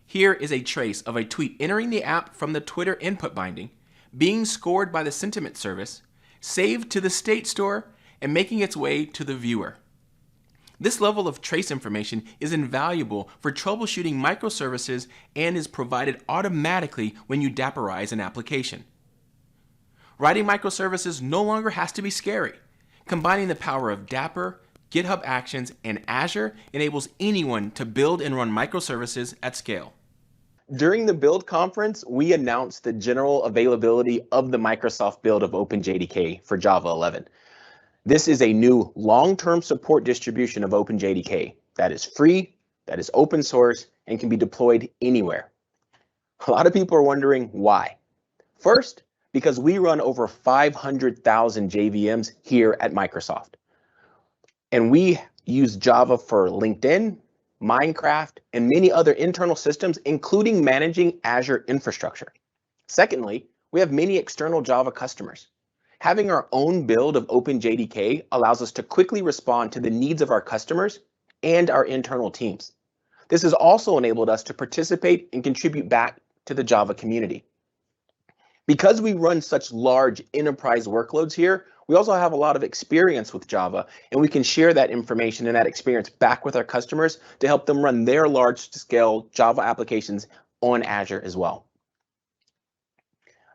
Here is a trace of a tweet entering the app from the Twitter input binding, being scored by the sentiment service, saved to the state store, and making its way to the viewer. This level of trace information is invaluable for troubleshooting microservices and is provided automatically when you Dapperize an application. Writing microservices no longer has to be scary. Combining the power of Dapr, GitHub Actions, and Azure enables anyone to build and run microservices at scale. During the build conference, we announced the general availability of the Microsoft build of OpenJDK for Java 11. This is a new long-term support distribution of OpenJDK that is free, that is open source, and can be deployed anywhere. A lot of people are wondering why. First, because we run over 500,000 JVMs here at Microsoft. And we use Java for LinkedIn, Minecraft, and many other internal systems, including managing Azure infrastructure. Secondly, we have many external Java customers. Having our own build of OpenJDK allows us to quickly respond to the needs of our customers and our internal teams. This has also enabled us to participate and contribute back to the Java community. Because we run such large enterprise workloads here, we also have a lot of experience with Java, and we can share that information and that experience back with our customers to help them run their large-scale Java applications on Azure as well.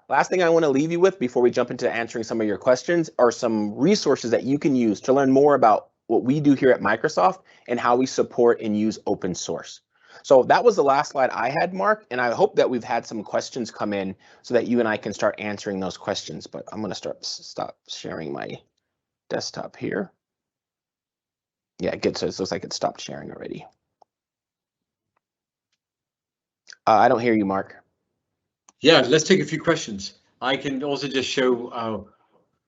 Last thing I want to leave you with before we jump into answering some of your questions are some resources that you can use to learn more about what we do here at Microsoft and how we support and use open source. So that was the last slide I had, Mark, and I hope that we've had some questions come in so that you and I can start answering those questions. But I'm going to stop sharing my desktop here. Yeah, good. So it looks like it stopped sharing already. I don't hear you, Mark. Yeah, let's take a few questions. I can also just show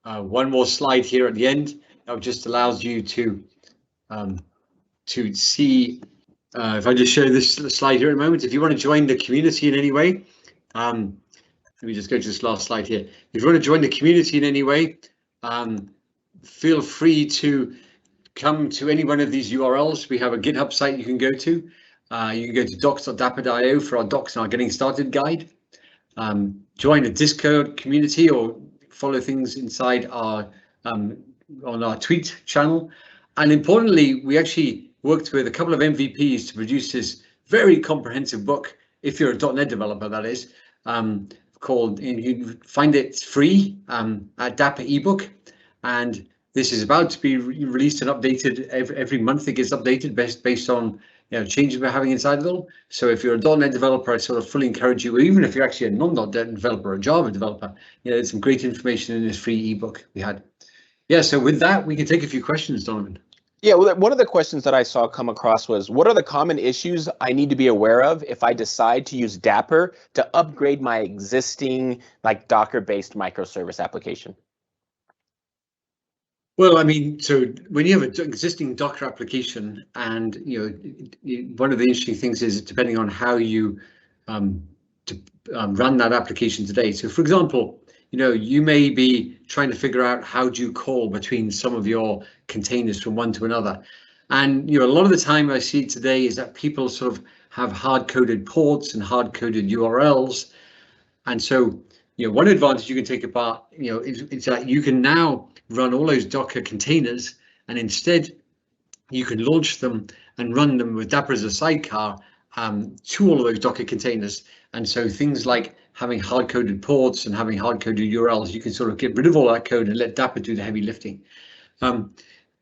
one more slide here at the end that just allows you to see. If I just show this slide here at the moment, if you want to join the community in any way, let me just go to this last slide here. If you want to join the community in any way, feel free to come to any one of these URLs. We have a GitHub site you can go to. You can go to docs.dapr.io for our docs and our getting started guide. Join a Discord community or follow things inside our on our tweet channel. And importantly, we actually worked with a couple of MVPs to produce this very comprehensive book, if you're a .NET developer, that is, called, you can find it free at Dapr ebook. and this is about to be released and updated every month. It gets updated based on changes we're having inside it all. So if you're a .NET developer, I sort of fully encourage you, or even if you're actually a non.NET developer or a Java developer, there's some great information in this free ebook we had. Yeah, so with that, we can take a few questions, Donovan. Yeah, well, one of the questions that I saw come across was, what are the common issues I need to be aware of if I decide to use Dapr to upgrade my existing Docker-based microservice application? Well, I mean, so when you have an existing Docker application, and one of the interesting things is depending on how you run that application today. So, for example, you may be trying to figure out how do you call between some of your containers from one to another, and a lot of the time I see today is that people sort of have hard-coded ports and hard-coded URLs, and so one advantage you can take apart is that you can now run all those Docker containers, and instead you can launch them and run them with Dapr as a sidecar to all of those Docker containers. And so things like having hard-coded ports and having hard-coded URLs, you can sort of get rid of all that code and let Dapr do the heavy lifting.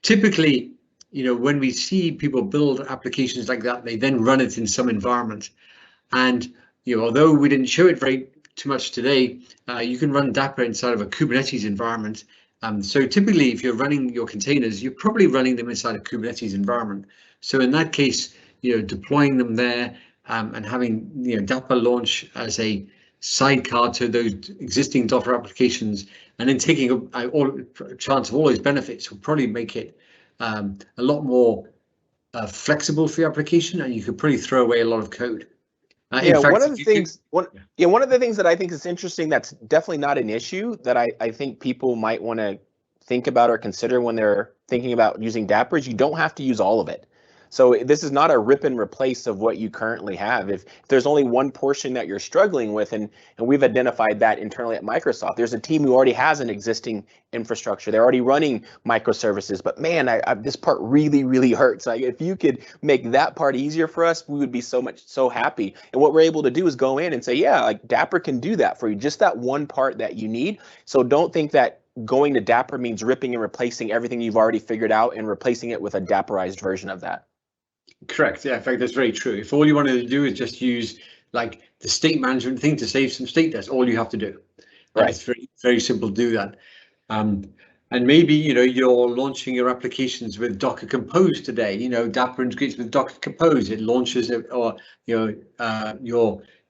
Typically, when we see people build applications like that, they then run it in some environment. And although we didn't show it too much today, you can run Dapr inside of a Kubernetes environment. So typically, if you're running your containers, you're probably running them inside a Kubernetes environment. So in that case, deploying them there and having Dapr launch as a sidecar to those existing Docker applications, and then taking a chance of all those benefits will probably make it a lot more flexible for your application, and you could probably throw away a lot of code. One of the things that I think is interesting, that's definitely not an issue that I think people might want to think about or consider when they're thinking about using Dapr, is you don't have to use all of it. So this is not a rip and replace of what you currently have. If there's only one portion that you're struggling with, and we've identified that internally at Microsoft, there's a team who already has an existing infrastructure. They're already running microservices, but man, this part really, really hurts. If you could make that part easier for us, we would be so happy. And what we're able to do is go in and say, yeah, Dapr can do that for you, just that one part that you need. So don't think that going to Dapr means ripping and replacing everything you've already figured out and replacing it with a Daprized version of that. Correct. Yeah, in fact, that's very true. If all you wanted to do is just use the state management thing to save some state, that's all you have to do. Right. It's very, very simple to do that. And maybe you're launching your applications with Docker Compose today. Dapr integrates with Docker Compose. It launches it, or your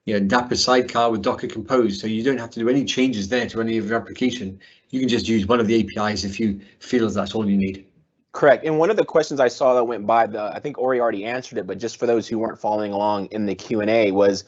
Dapr sidecar with Docker Compose. So you don't have to do any changes there to any of your application. You can just use one of the APIs if you feel that's all you need. Correct. And one of the questions I saw that went by, I think Ori already answered it, but just for those who weren't following along in the Q&A, was,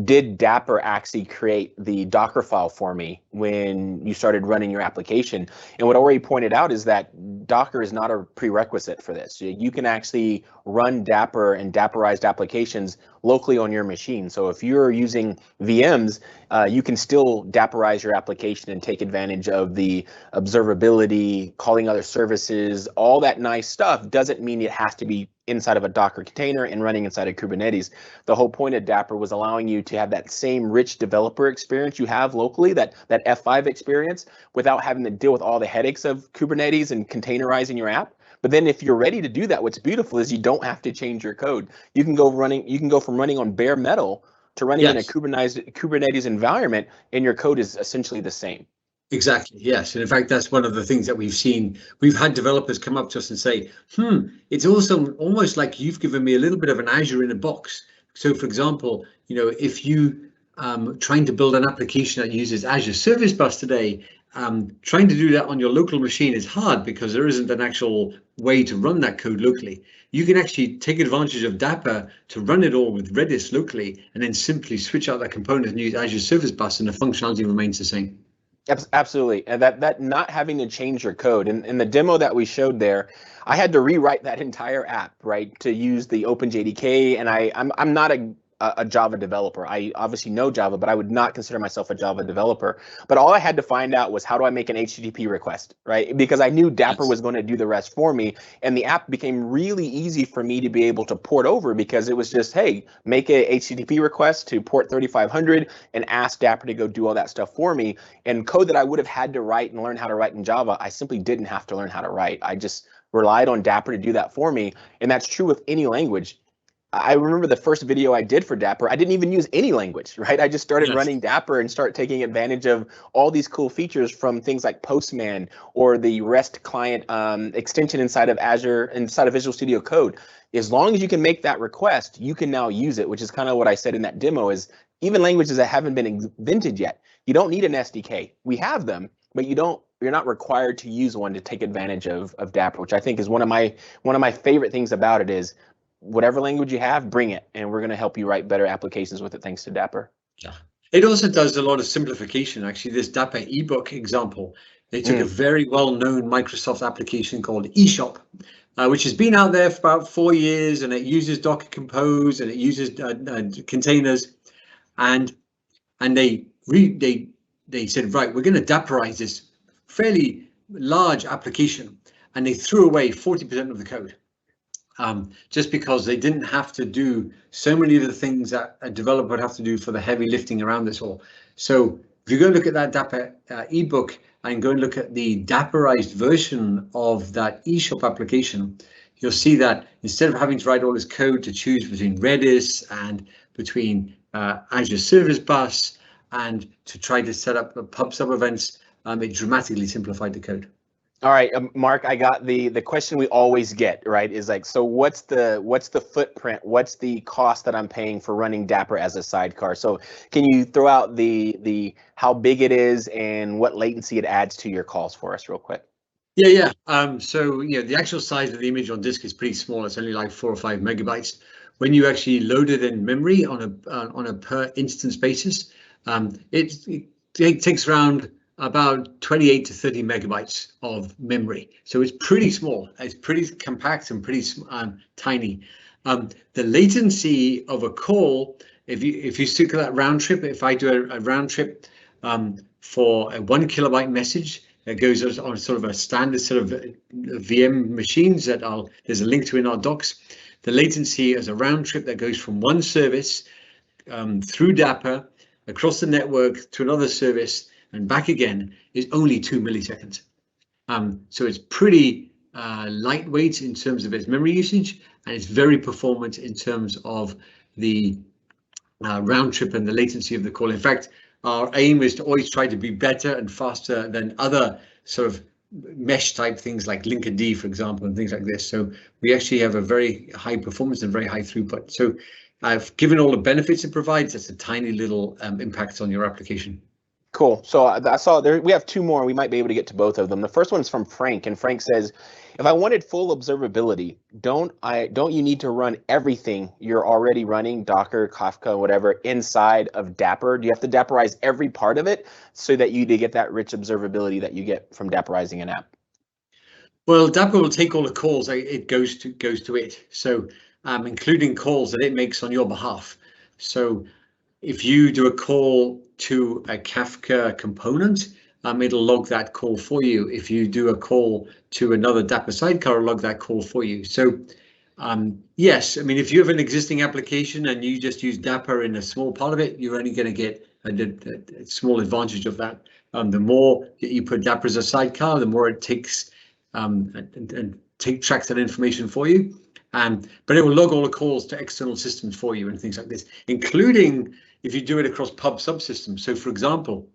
did Dapr actually create the Docker file for me when you started running your application? And what Ori pointed out is that Docker is not a prerequisite for this. You can actually run Dapr and Daprized applications locally on your machine. So if you're using VMs, you can still Daprize your application and take advantage of the observability, calling other services, all that nice stuff. Doesn't mean it has to be inside of a Docker container and running inside of Kubernetes. The whole point of Dapr was allowing you to have that same rich developer experience you have locally, that F5 experience, without having to deal with all the headaches of Kubernetes and containerizing your app. But then if you're ready to do that, what's beautiful is you don't have to change your code. You can go from running on bare metal to running in a Kubernetes environment, and your code is essentially the same. Exactly, yes. And in fact, that's one of the things that we've seen. We've had developers come up to us and say, it's also almost like you've given me a little bit of an Azure in a box. So for example, if you trying to build an application that uses Azure Service Bus today, trying to do that on your local machine is hard because there isn't an actual way to run that code locally. You can actually take advantage of Dapr to run it all with Redis locally, and then simply switch out that component and use Azure Service Bus, and the functionality remains the same. Absolutely, and that not having to change your code. In the demo that we showed there, I had to rewrite that entire app, right, to use the OpenJDK, and I'm not a Java developer. I obviously know Java, but I would not consider myself a Java developer. But all I had to find out was how do I make an HTTP request, right? Because I knew Dapr was going to do the rest for me. And the app became really easy for me to be able to port over because it was just, hey, make a HTTP request to port 3500 and ask Dapr to go do all that stuff for me. And code that I would have had to write and learn how to write in Java, I simply didn't have to learn how to write. I just relied on Dapr to do that for me. And that's true with any language. I remember the first video I did for Dapr, I didn't even use any language, right? I just started running Dapr and start taking advantage of all these cool features from things like Postman or the REST client extension inside of Azure, inside of Visual Studio Code. As long as you can make that request, you can now use it, which is kind of what I said in that demo is even languages that haven't been invented yet, you don't need an SDK. We have them, but you're not required to use one to take advantage of Dapr, which I think is one of my favorite things about it is whatever language you have, bring it, and we're going to help you write better applications with it thanks to Dapr. Yeah, it also does a lot of simplification. Actually, this Dapr ebook example, they took a very well-known Microsoft application called eShop, which has been out there for about 4 years, and it uses Docker Compose and it uses containers, and they said, right, we're going to Dapprize this fairly large application, and they threw away 40% of the code. Just because they didn't have to do so many of the things that a developer would have to do for the heavy lifting around this all. So if you go look at that Dapr ebook and go and look at the Dapperized version of that eShop application, you'll see that instead of having to write all this code to choose between Redis and between Azure Service Bus and to try to set up pub sub events, it dramatically simplified the code. All right, Mark, I got the question we always get, right, is like, so what's the footprint? What's the cost that I'm paying for running Dapr as a sidecar? So can you throw out the how big it is and what latency it adds to your calls for us real quick? Yeah. So the actual size of the image on disk is pretty small. It's only like 4 or 5 megabytes. When you actually load it in memory on a per instance basis, it takes around about 28 to 30 megabytes of memory. So it's pretty small. It's pretty compact and pretty tiny. The latency of a call, if you stick that round trip, if I do a round trip for a 1 kilobyte message that goes on sort of a standard sort of VM machines that there's a link to in our docs. The latency as a round trip that goes from one service through Dapr across the network to another service and back again is only 2 milliseconds. So it's pretty lightweight in terms of its memory usage, and it's very performant in terms of the round trip and the latency of the call. In fact, our aim is to always try to be better and faster than other sort of mesh type things like Linkerd, for example, and things like this. So we actually have a very high performance and very high throughput. So given all the benefits it provides, that's a tiny little impact on your application. Cool. So I saw there we have 2 more. We might be able to get to both of them. The first one is from Frank, and Frank says, if I wanted full observability, don't you need to run everything you're already running, Docker, Kafka, whatever, inside of Dapr? Do you have to Dapperize every part of it so that you get that rich observability that you get from Dapperizing an app? Well, Dapr will take all the calls it goes to it. So including calls that it makes on your behalf. So if you do a call to a Kafka component, it'll log that call for you. If you do a call to another Dapr sidecar, it'll log that call for you. So yes, I mean, if you have an existing application and you just use Dapr in a small part of it, you're only going to get a small advantage of that. The more that you put Dapr as a sidecar, the more it takes and tracks that information for you. But it will log all the calls to external systems for you and things like this, including if you do it across pub subsystems. So for example,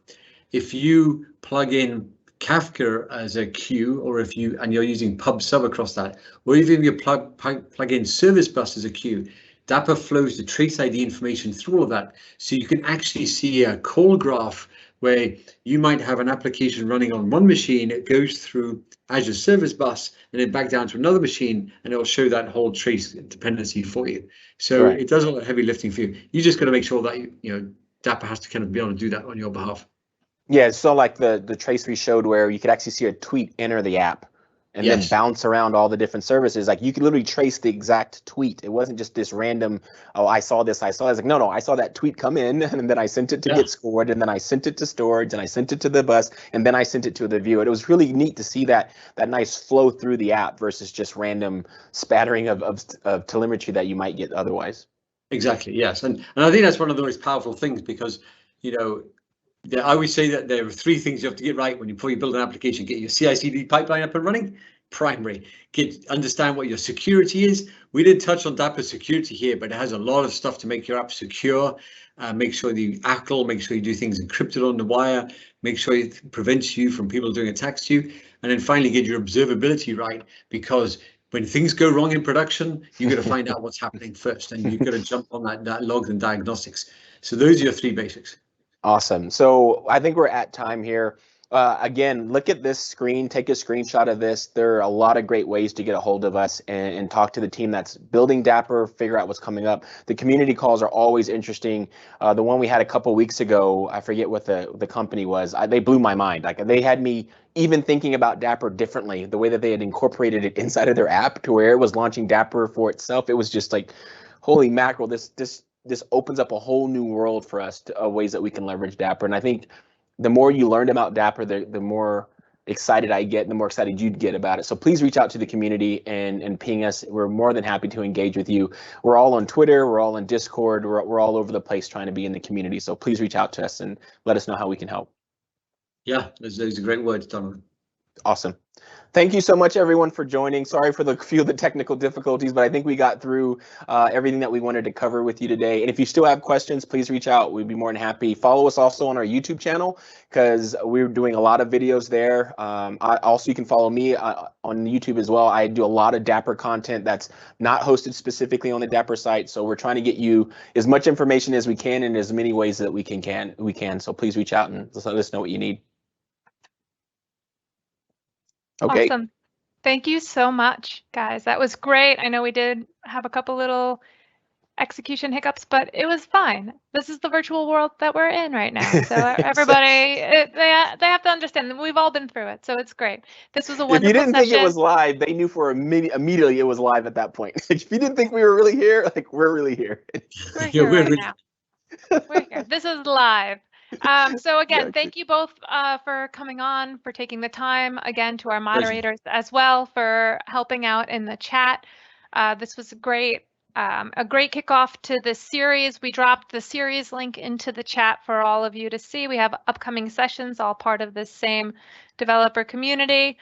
if you plug in Kafka as a queue, or you're using pub sub across that, or even if you plug in service bus as a queue, Dapr flows the trace ID information through all of that. So you can actually see a call graph where you might have an application running on one machine, it goes through Azure Service Bus and then back down to another machine, and it'll show that whole trace dependency for you. So It does a lot of heavy lifting for you. You just got to make sure that Dapr has to kind of be able to do that on your behalf. Yeah, so like the trace we showed where you could actually see a tweet enter the app, and then bounce around all the different services. Like you could literally trace the exact tweet. It wasn't just this random, oh, I saw this, I saw this. Like, no, I saw that tweet come in and then I sent it to get scored, and then I sent it to storage, and I sent it to the bus, and then I sent it to the view. It was really neat to see that nice flow through the app versus just random spattering of telemetry that you might get otherwise. Exactly, yes. And I think that's one of the most powerful things, because, I always say that there are 3 things you have to get right before you build an application. Get your CI/CD pipeline up and running, primary. Understand what your security is. We didn't touch on Dapr security here, but it has a lot of stuff to make your app secure. Make sure you ACL, make sure you do things encrypted on the wire, make sure it prevents you from people doing attacks to you. And then finally get your observability right, because when things go wrong in production, you've got to find out what's happening first, and you've got to jump on that logs and diagnostics. So those are your 3 basics. Awesome. So I think we're at time here. Again, look at this screen, take a screenshot of this. There are a lot of great ways to get a hold of us and talk to the team that's building Dapr, figure out what's coming up. The community calls are always interesting. The one we had a couple weeks ago, I forget what the company was. They blew my mind. Like, they had me even thinking about Dapr differently, the way that they had incorporated it inside of their app to where it was launching Dapr for itself. It was just like, holy mackerel, this opens up a whole new world for us, ways that we can leverage Dapr. And I think the more you learned about Dapr, the more excited I get, and the more excited you'd get about it. So please reach out to the community and ping us. We're more than happy to engage with you. We're all on Twitter, we're all on Discord, we're all over the place trying to be in the community. So please reach out to us and let us know how we can help. Yeah, those are great words, Donovan. Awesome. Thank you so much, everyone, for joining. Sorry for the few of the technical difficulties, but I think we got through everything that we wanted to cover with you today. And if you still have questions, please reach out. We'd be more than happy. Follow us also on our YouTube channel, because we're doing a lot of videos there. Also, you can follow me on YouTube as well. I do a lot of Dapr content that's not hosted specifically on the Dapr site. So we're trying to get you as much information as we can in as many ways that we can. So please reach out and let us know what you need. Okay. Awesome. Thank you so much, guys. That was great. I know we did have a couple little execution hiccups, but it was fine. This is the virtual world that we're in right now. So everybody, they have to understand that we've all been through it. So it's great. This was a wonderful session. If you didn't think it was live, they knew immediately it was live at that point. If you didn't think we were really here, like, we're really here. We're here right now. We're here. This is live. So again, thank you both for coming on, for taking the time, again, to our moderators as well for helping out in the chat. This was a great kickoff to this series. We dropped the series link into the chat for all of you to see. We have upcoming sessions, all part of this same developer community.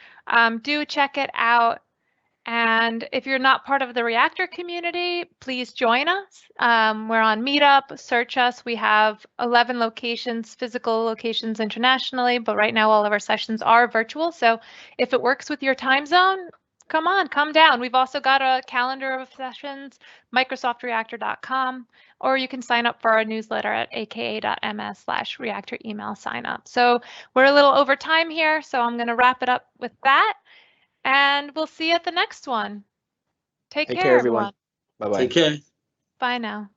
Do check it out. And if you're not part of the Reactor community, please join us. We're on Meetup, search us. We have 11 locations, physical locations internationally, but right now all of our sessions are virtual. So if it works with your time zone, come down. We've also got a calendar of sessions, microsoftreactor.com, or you can sign up for our newsletter at aka.ms/reactor email sign up. So we're a little over time here, so I'm going to wrap it up with that. And we'll see you at the next one. Take care, everyone. Bye-bye. Take care. Bye now.